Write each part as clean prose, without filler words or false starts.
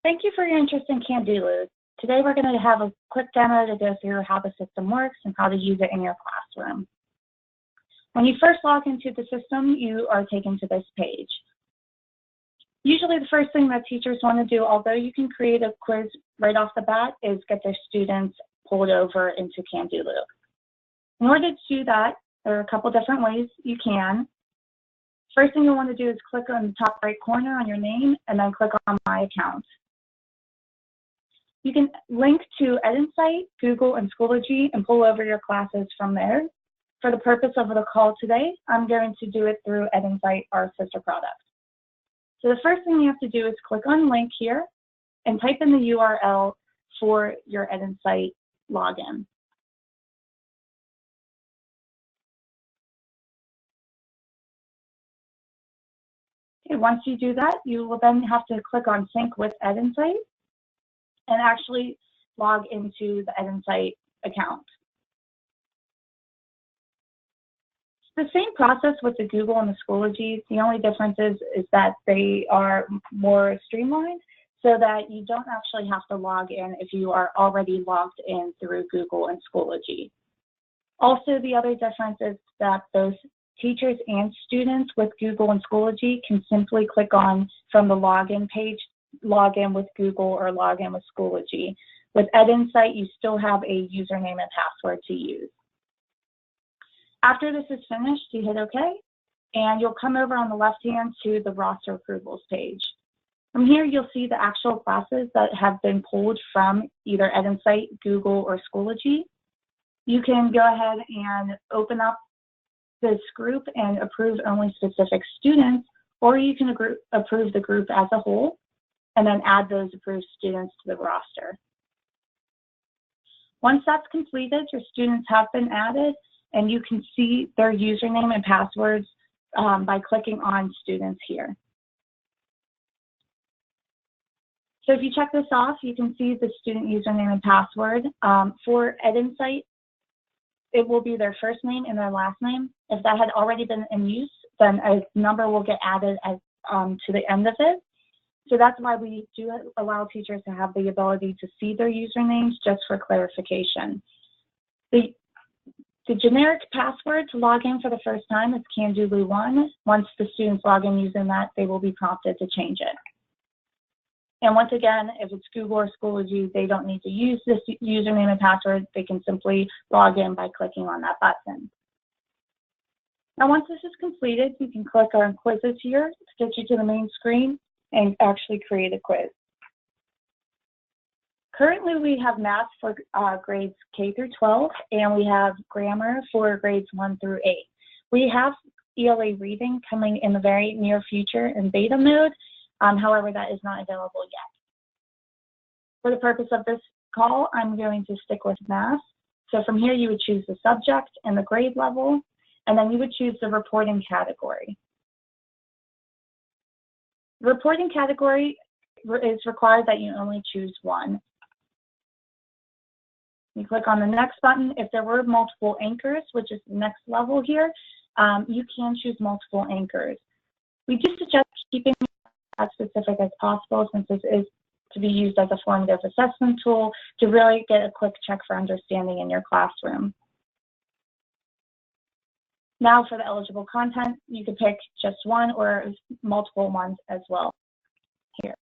Thank you for your interest in Kandoolu. Today we're going to have a quick demo to go through how the system works and how to use it in your classroom. When you first log into the system, you are taken to this page. Usually the first thing that teachers want to do, although you can create a quiz right off the bat, is get their students pulled over into Kandoolu. In order to do that, there are a couple different ways you can. First thing you'll want to do is click on the top right corner on your name and then click on My Account. You can link to EdInsight, Google, and Schoology and pull over your classes from there. For the purpose of the call today, I'm going to do it through EdInsight, our sister product. So the first thing you have to do is click on link here and type in the URL for your EdInsight login. Okay, once you do that, you will then have to click on Sync with EdInsight and actually log into the EdInsight account. It's the same process with the Google and the Schoology. The only difference is that they are more streamlined so that you don't actually have to log in if you are already logged in through Google and Schoology. Also, the other difference is that both teachers and students with Google and Schoology can simply click on from the login page, log in with Google or log in with Schoology. With EdInsight, you still have a username and password to use. After this is finished, you hit OK, and you'll come over on the left hand to the roster approvals page. From here, you'll see the actual classes that have been pulled from either EdInsight, Google, or Schoology. You can go ahead and open up this group and approve only specific students, or you can approve the group as a whole and then add those approved students to the roster. Once that's completed, your students have been added, and you can see their username and passwords by clicking on students here. So if you check this off, you can see the student username and password. For EdInsight, it will be their first name and their last name. If that had already been in use, then a number will get added to the end of it. So that's why we do allow teachers to have the ability to see their usernames just for clarification. The generic password to log in for the first time is Kandoolu1. Once the students log in using that, they will be prompted to change it. And once again, if it's Google or Schoology, they don't need to use this username and password. They can simply log in by clicking on that button. Now, once this is completed, you can click on quizzes here to get you to the main screen and actually create a quiz. Currently, we have math for grades K through 12, and we have grammar for grades 1 through 8. We have ELA reading coming in the very near future in beta mode. However, that is not available yet. For the purpose of this call, I'm going to stick with math. So from here, you would choose the subject and the grade level, and then you would choose the reporting category. The reporting category is required that you only choose one. You click on the next button. If there were multiple anchors, which is the next level here, you can choose multiple anchors. We do suggest keeping as specific as possible, since this is to be used as a formative assessment tool to really get a quick check for understanding in your classroom. Now for the eligible content, you can pick just one or multiple ones as well here.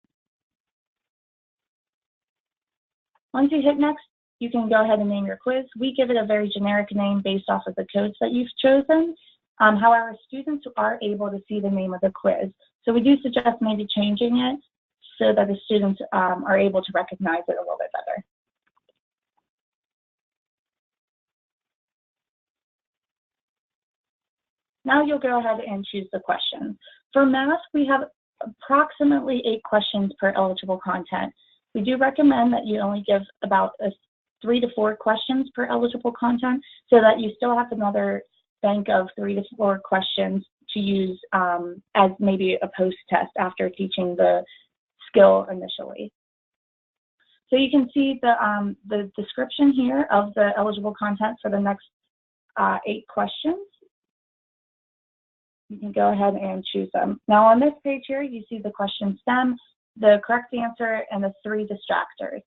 Once you hit next, you can go ahead and name your quiz. We give it a very generic name based off of the codes that you've chosen. However, students are able to see the name of the quiz. So we do suggest maybe changing it so that the students are able to recognize it a little bit better. Now you'll go ahead and choose the questions. For math, we have approximately 8 questions per eligible content. We do recommend that you only give about 3 to 4 questions per eligible content so that you still have another bank of 3 to 4 questions to use as maybe a post-test after teaching the skill initially. So you can see the description here of the eligible content for the next 8 questions. You can go ahead and choose them. Now on this page here, you see the question stem. the correct answer, and the 3 distractors.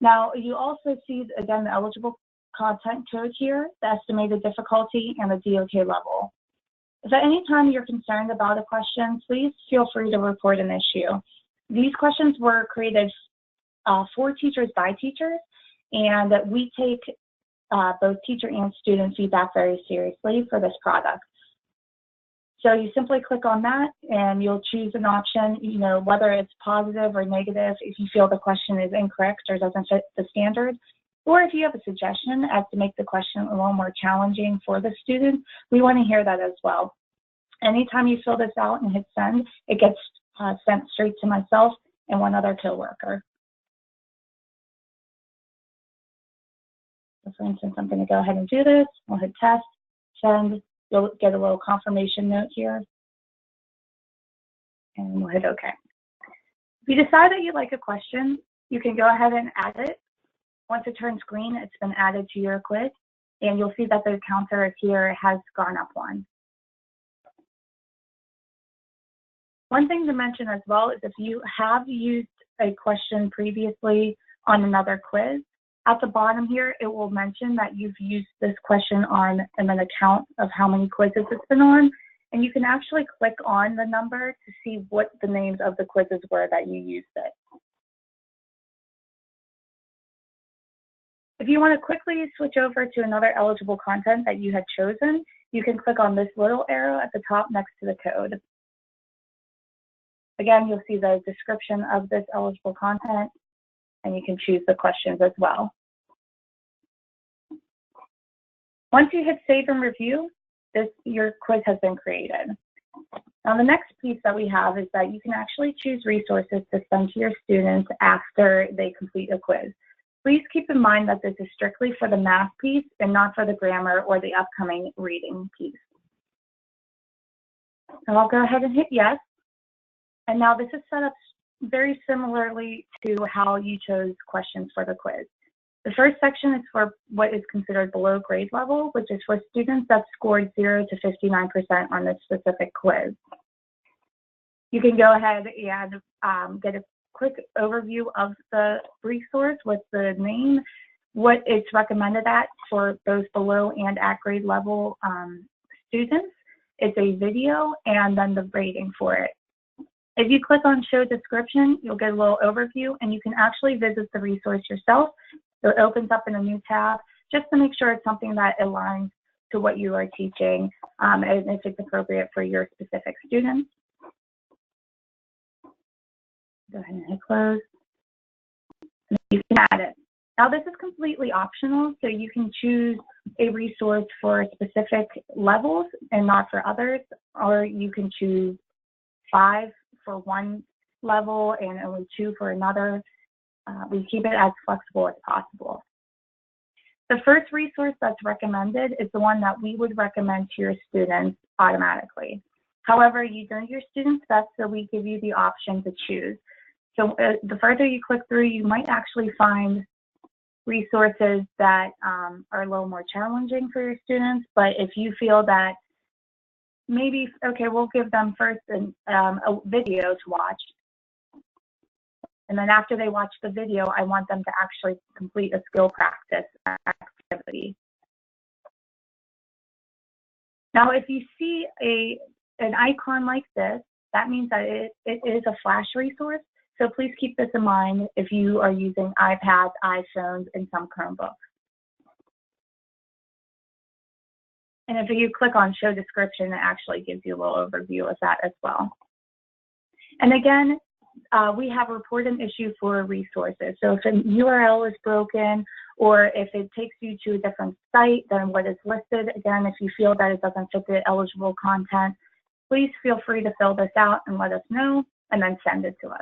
Now, you also see, again, the eligible content code here, the estimated difficulty, and the DOK level. If at any time you're concerned about a question, please feel free to report an issue. These questions were created for teachers by teachers, and we take both teacher and student feedback very seriously for this product. So you simply click on that and you'll choose an option, whether it's positive or negative, if you feel the question is incorrect or doesn't fit the standard, or if you have a suggestion as to make the question a little more challenging for the student, we want to hear that as well. Anytime you fill this out and hit send, it gets sent straight to myself and one other coworker. So for instance, I'm going to go ahead and do this. We'll hit test, send. You'll get a little confirmation note here. And we'll hit OK. If you decide that you like a question, you can go ahead and add it. Once it turns green, it's been added to your quiz. And you'll see that the counter here has gone up 1. One thing to mention as well is if you have used a question previously on another quiz, at the bottom here, it will mention that you've used this question on an account of how many quizzes it's been on. And you can actually click on the number to see what the names of the quizzes were that you used it. If you want to quickly switch over to another eligible content that you had chosen, you can click on this little arrow at the top next to the code. Again, you'll see the description of this eligible content, and you can choose the questions as well. Once you hit save and review, your quiz has been created. Now, the next piece that we have is that you can actually choose resources to send to your students after they complete a quiz. Please keep in mind that this is strictly for the math piece and not for the grammar or the upcoming reading piece. So I'll go ahead and hit yes. And now this is set up very similarly to how you chose questions for the quiz. The first section is for what is considered below grade level, which is for students that scored 0 to 59% on this specific quiz. You can go ahead and get a quick overview of the resource with the name, what it's recommended at for both below and at grade level students. It's a video and then the rating for it. If you click on show description, you'll get a little overview and you can actually visit the resource yourself. So it opens up in a new tab just to make sure it's something that aligns to what you are teaching and if it's appropriate for your specific students. Go ahead and hit close. And you can add it. Now this is completely optional, so you can choose a resource for specific levels and not for others, or you can choose 5 for one level and only 2 for another. We keep it as flexible as possible. The first resource that's recommended is the one that we would recommend to your students automatically. However, you do your students best, so we give you the option to choose. So the further you click through, you might actually find resources that are a little more challenging for your students, but if you feel that maybe, okay, we'll give them first a video to watch. And then after they watch the video, I want them to actually complete a skill practice activity. Now, if you see an icon like this, that means that it is a flash resource. So please keep this in mind if you are using iPads, iPhones, and some Chromebooks. And if you click on show description, it actually gives you a little overview of that as well. And again, we have report an issue for resources. So if a URL is broken or if it takes you to a different site than what is listed, again, if you feel that it doesn't fit the eligible content, please feel free to fill this out and let us know and then send it to us.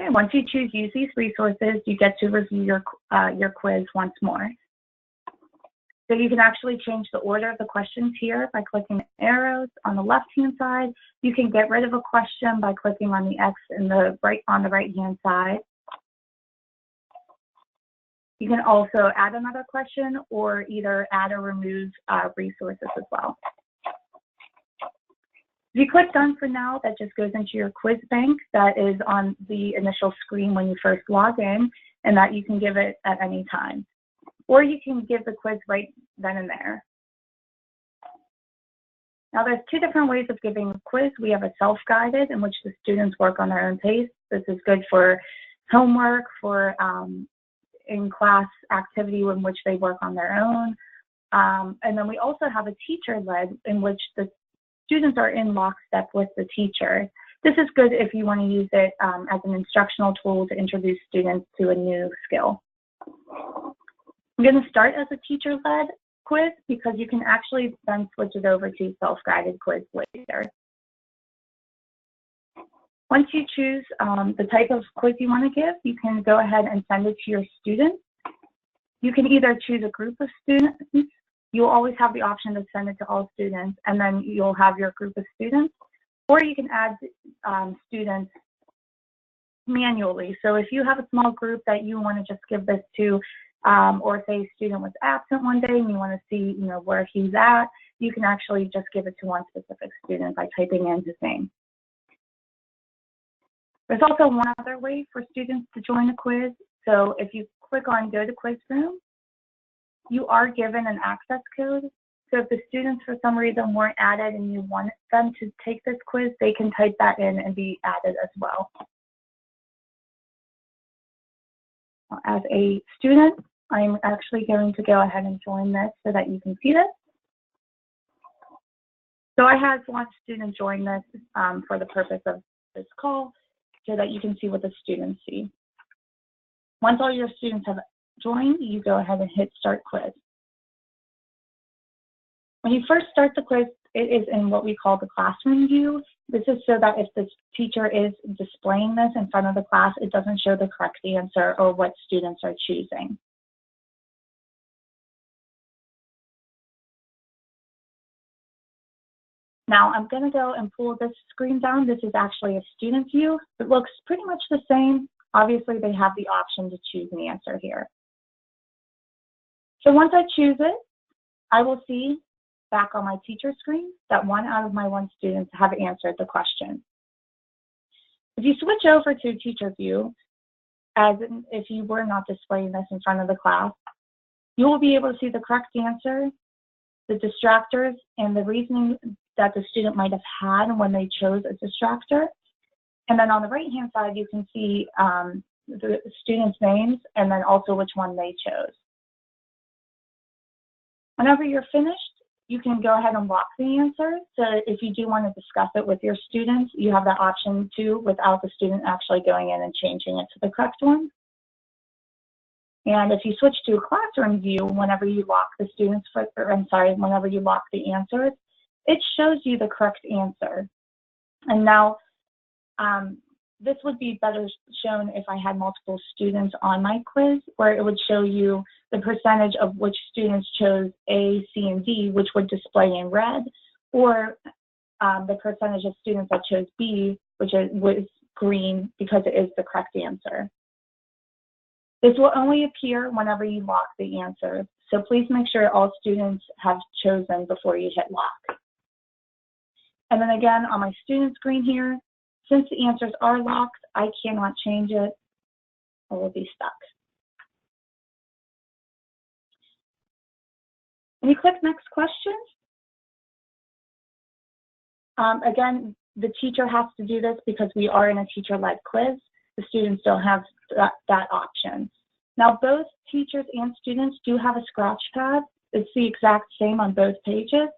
Okay, once you choose use these resources, you get to review your quiz once more. So you can actually change the order of the questions here by clicking the arrows on the left-hand side. You can get rid of a question by clicking on the X on the right-hand side. You can also add another question or either add or remove resources as well. If you click Done for now, that just goes into your quiz bank that is on the initial screen when you first log in, and that you can give it at any time. Or you can give the quiz right then and there. Now, there's two different ways of giving a quiz. We have a self-guided, in which the students work on their own pace. This is good for homework, for in-class activity in which they work on their own. And then we also have a teacher-led, in which the students are in lockstep with the teacher. This is good if you want to use it as an instructional tool to introduce students to a new skill. I'm going to start as a teacher-led quiz because you can actually then switch it over to self-guided quiz later. Once you choose the type of quiz you want to give, you can go ahead and send it to your students. You can either choose a group of students. You'll always have the option to send it to all students, and then you'll have your group of students. Or you can add students manually. So if you have a small group that you want to just give this to, or say a student was absent one day and you want to see, where he's at, you can actually just give it to one specific student by typing in his name. There's also one other way for students to join a quiz. So if you click on Go to Quiz Room, you are given an access code. So if the students for some reason weren't added and you want them to take this quiz, they can type that in and be added as well. As a student, I'm actually going to go ahead and join this so that you can see this. So I had one student join this for the purpose of this call so that you can see what the students see. Once all your students have joined, you go ahead and hit Start Quiz. When you first start the quiz, it is in what we call the classroom view. This is so that if the teacher is displaying this in front of the class, it doesn't show the correct answer or what students are choosing. Now I'm going to go and pull this screen down. This is actually a student view. It looks pretty much the same. Obviously, they have the option to choose an answer here. So once I choose it, I will see back on my teacher screen that 1 out of my 1 students have answered the question. If you switch over to teacher view, as in if you were not displaying this in front of the class, you will be able to see the correct answer, the distractors, and the reasoning that the student might have had when they chose a distractor. And then on the right-hand side, you can see the students' names and then also which one they chose. Whenever you're finished, you can go ahead and lock the answer. So if you do want to discuss it with your students, you have that option too without the student actually going in and changing it to the correct one. And if you switch to a classroom view, whenever you lock the students, whenever you lock the answers, it shows you the correct answer. And now, this would be better shown if I had multiple students on my quiz, where it would show you the percentage of which students chose A, C, and D, which would display in red, or the percentage of students that chose B, which was green because it is the correct answer. This will only appear whenever you lock the answer, so please make sure all students have chosen before you hit lock. And then again, on my student screen here, since the answers are locked, I cannot change it. I will be stuck. When you click Next Question, again, the teacher has to do this because we are in a teacher-led quiz. The students don't have that option. Now, both teachers and students do have a scratch pad. It's the exact same on both pages.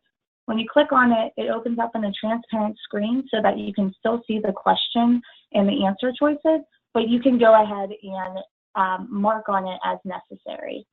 When you click on it, it opens up in a transparent screen so that you can still see the question and the answer choices, but you can go ahead and mark on it as necessary.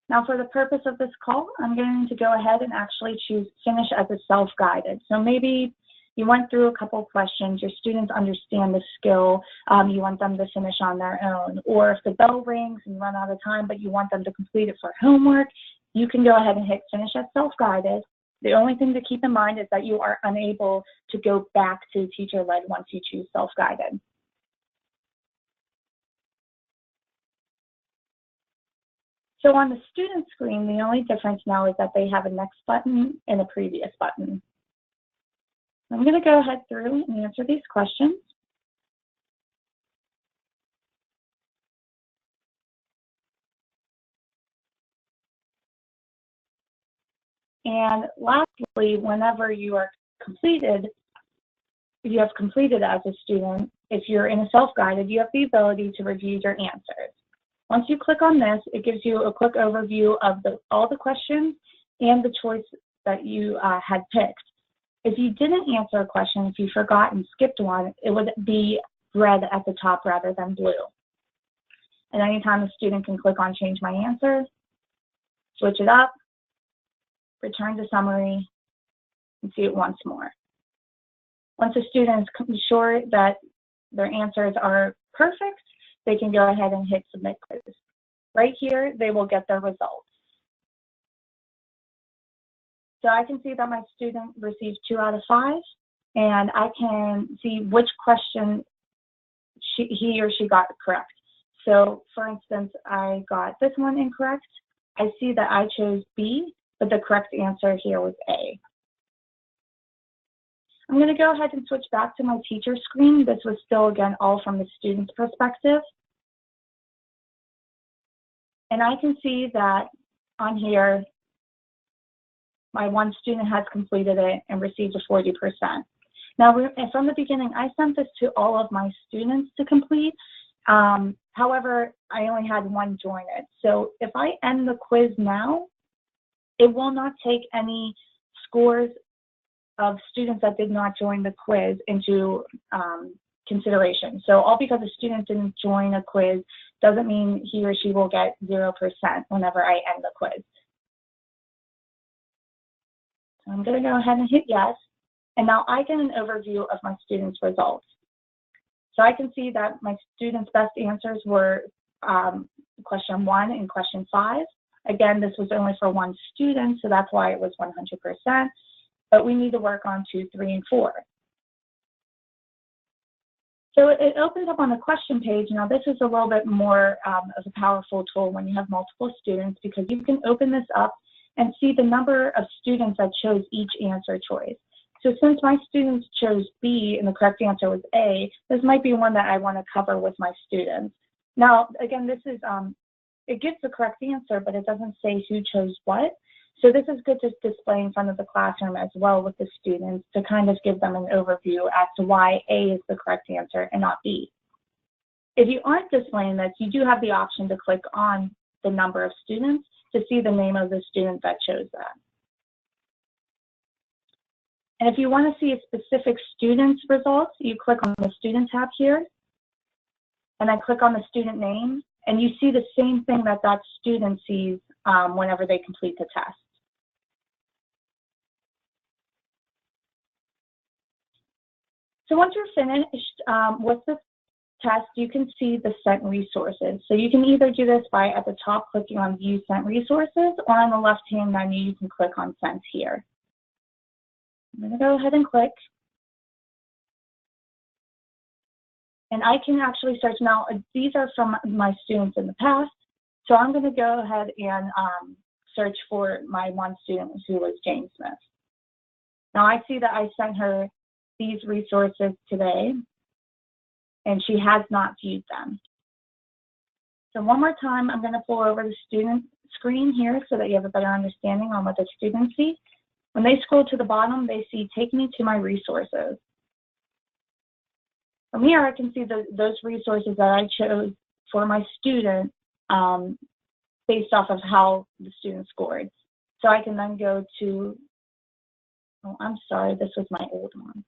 Now, for the purpose of this call, I'm going to go ahead and actually choose Finish as a self-guided. So maybe you went through a couple of questions, your students understand the skill, you want them to finish on their own, or if the bell rings and you run out of time, but you want them to complete it for homework, you can go ahead and hit Finish as self-guided. The only thing to keep in mind is that you are unable to go back to teacher-led once you choose self-guided. So on the student screen, the only difference now is that they have a next button and a previous button. I'm going to go ahead through and answer these questions. And lastly, whenever you are completed, you have completed as a student, if you're in a self-guided, you have the ability to review your answers. Once you click on this, it gives you a quick overview of all the questions and the choice that you had picked. If you didn't answer a question, if you forgot and skipped one, it would be red at the top rather than blue. And anytime a student can click on change my answer, switch it up, return to summary, and see it once more. Once a student is sure that their answers are perfect, they can go ahead and hit submit quiz. Right here, they will get their results. So I can see that my student received 2 out of 5, and I can see which question he or she got correct. So for instance, I got this one incorrect. I see that I chose B, but the correct answer here was A. I'm going to go ahead and switch back to my teacher screen. This was still, again, all from the student's perspective. And I can see that on here, my one student has completed it and received a 40%. Now, from the beginning, I sent this to all of my students to complete. However, I only had one join it. So if I end the quiz now, it will not take any scores of students that did not join the quiz into consideration. So all because a student didn't join a quiz doesn't mean he or she will get 0% whenever I end the quiz. So I'm going to go ahead and hit yes. And now I get an overview of my students' results. So I can see that my students' best answers were question 1 and question 5. Again, this was only for one student, so that's why it was 100%. But we need to work on 2, 3, and 4. So it opens up on the question page. Now, this is a little bit more of a powerful tool when you have multiple students, because you can open this up and see the number of students that chose each answer choice. So since my students chose B and the correct answer was A, this might be one that I want to cover with my students. Now, again, this is, it gives the correct answer, but it doesn't say who chose what. So this is good to display in front of the classroom as well with the students to kind of give them an overview as to why A is the correct answer and not B. If you aren't displaying this, you do have the option to click on the number of students to see the name of the student that chose that. And if you want to see a specific student's results, you click on the student tab here, and then click on the student name, and you see the same thing that that student sees whenever they complete the test. So once you're finished with the test, you can see the sent resources. So you can either do this by at the top clicking on View Sent Resources, or on the left-hand menu, you can click on Sent here. I'm going to go ahead and click. And I can actually search now. These are from my students in the past. So I'm going to go ahead and search for my one student who was Jane Smith. Now I see that I sent her these resources today, and she has not viewed them. So one more time, I'm going to pull over the student screen here so that you have a better understanding on what the students see. When they scroll to the bottom, they see Take Me to My Resources. From here, I can see those resources that I chose for my student based off of how the student scored. So I can then go to, oh, I'm sorry, this was my old one.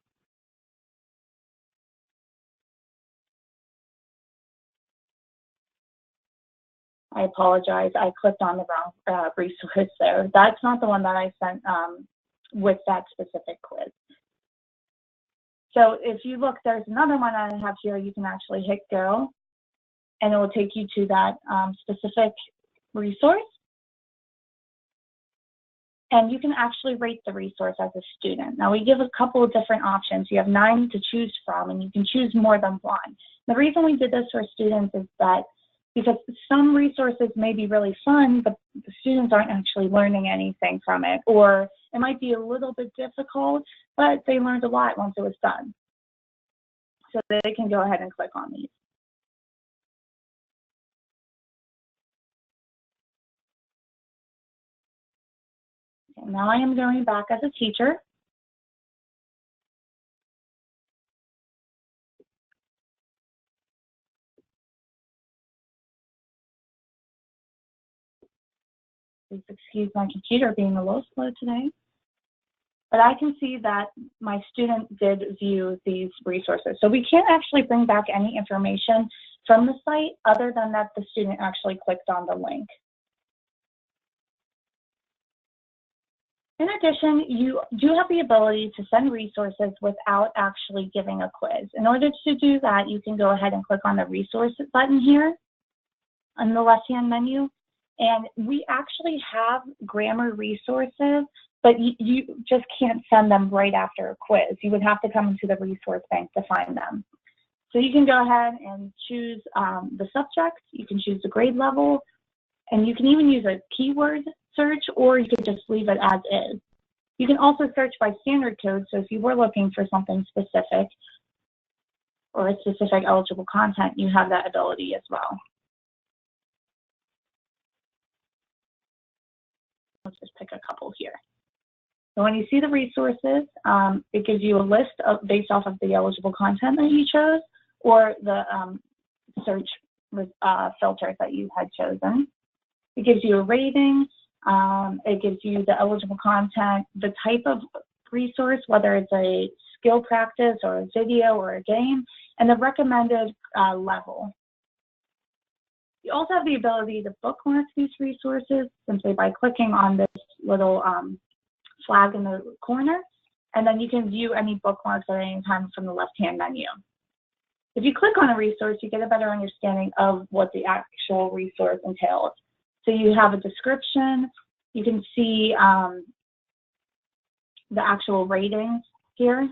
I apologize, I clicked on the wrong resource there. That's not the one that I sent with that specific quiz. So if you look, there's another one I have here. You can actually hit go, and it will take you to that specific resource. And you can actually rate the resource as a student. Now, we give a couple of different options. You have 9 to choose from, and you can choose more than one. The reason we did this for students is that because some resources may be really fun, but the students aren't actually learning anything from it, or it might be a little bit difficult, but they learned a lot once it was done. So they can go ahead and click on these. Okay, now I am going back as a teacher. Please excuse my computer being a little slow today. But I can see that my student did view these resources. So we can't actually bring back any information from the site other than that the student actually clicked on the link. In addition, you do have the ability to send resources without actually giving a quiz. In order to do that, you can go ahead and click on the resources button here on the left-hand menu. And we actually have grammar resources, but you just can't send them right after a quiz. You would have to come into the resource bank to find them. So you can go ahead and choose the subject, you can choose the grade level, and you can even use a keyword search, or you could just leave it as is. You can also search by standard code, so if you were looking for something specific or a specific eligible content, you have that ability as well. Let's just pick a couple here. So when you see the resources, it gives you a list based off of the eligible content that you chose, or the search filter that you had chosen. It gives you a rating. It gives you the eligible content, the type of resource, whether it's a skill practice or a video or a game, and the recommended level. You also have the ability to bookmark these resources simply by clicking on this little flag in the corner, and then you can view any bookmarks at any time from the left-hand menu. If you click on a resource, you get a better understanding of what the actual resource entails. So you have a description, you can see the actual ratings here,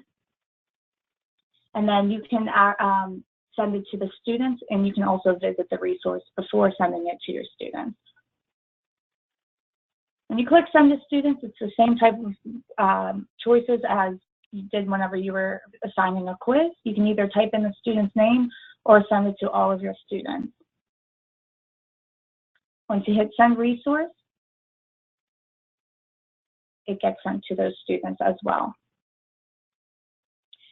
and then you can send it to the students, and you can also visit the resource before sending it to your students. When you click send to students, it's the same type of choices as you did whenever you were assigning a quiz. You can either type in the student's name or send it to all of your students. Once you hit send resource, it gets sent to those students as well.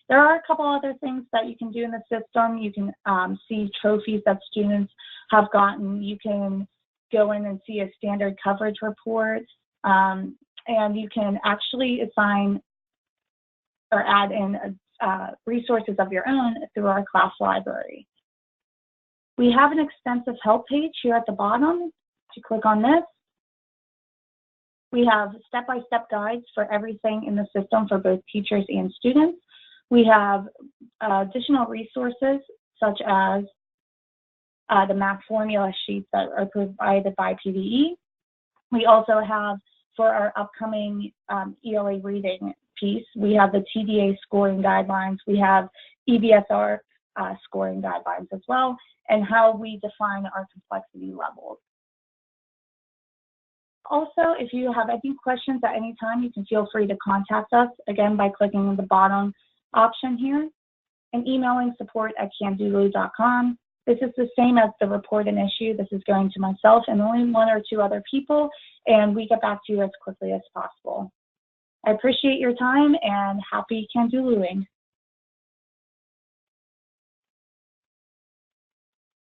There are a couple other things that you can do in the system. You can see trophies that students have gotten. You can go in and see a standard coverage report, and you can actually assign or add in resources of your own through our class library. We have an extensive help page here at the bottom. If you click on this, we have step-by-step guides for everything in the system for both teachers and students. We have additional resources such as the math formula sheets that are provided by PDE. We also have, for our upcoming ELA reading piece, we have the TDA scoring guidelines, we have EBSR scoring guidelines as well, and how we define our complexity levels. Also, if you have any questions at any time, you can feel free to contact us, again, by clicking on the bottom option here and emailing support@kandoolu.com. This is the same as the report an issue. This is going to myself and only one or two other people, and we get back to you as quickly as possible. I appreciate your time and happy Kandoolooing.